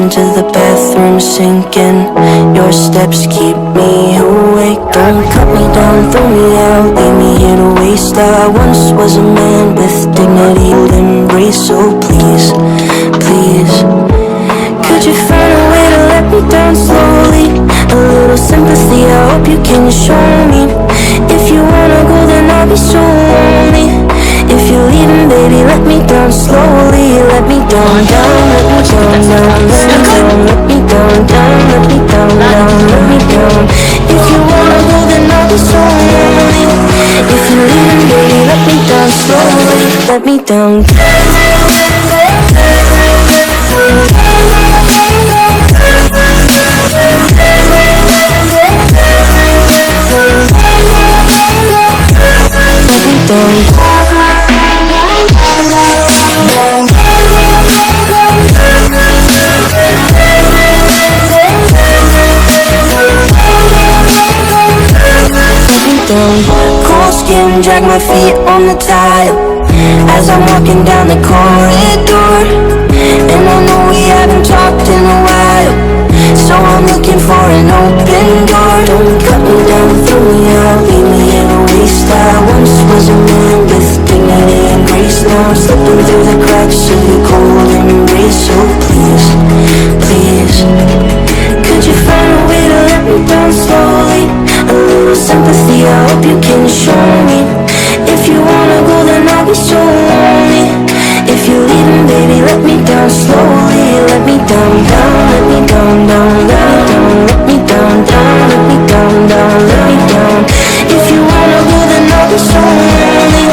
into the bathroom sinking. Your steps keep me awake. Don't cut me down, throw me out, leave me here to waste. I once was a man with dignity to embrace. So please, please, could you find a way to let me down slowly? A little sympathy, I hope you can show me. If you wanna go, then I'll be so lonely. If you're leaving, baby, let me down slowly. Let me down, down, let me down, down, let me down, let me down, down, let me down, down, let me down. If you wanna go, then I'll be so lonely. If you're leaving, baby, let me down slowly. Let me down. Cold skin, drag my feet on the tile as I'm walking down the corridor. And I know we haven't talked in a while, so I'm looking for an open door. Don't cut me down, throw me out, leave me in a waste. I once was a man with dignity and grace. Now I'm slipping through the cracks of your cold embrace. So please, please, could you find a way to let me down slowly? A little sympathy, I hope you can show me. If you wanna go, then I'll be so lonely. If you're leaving, baby, let me down slowly. Let me down, down, let me down, down, let me down, let me down, down, let me down, down. If you wanna go, then I'll be so lonely.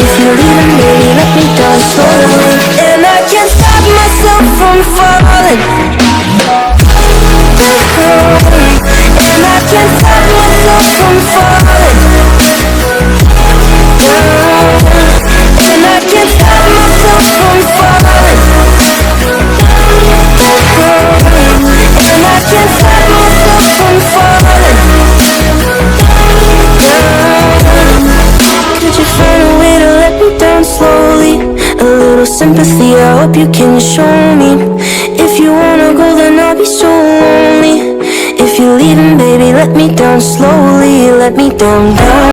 If you're leaving, baby, let me down slowly. And I can't stop myself from falling. And I can't stop myself from falling down. And I can't stop myself from falling down. And I can't stop myself from falling down. Could you find a way to let me down slowly? A little sympathy, I hope you can show me. If you wanna go, then I'll be so lonely. If you're leaving, baby, let me down slowly. Let me down, down.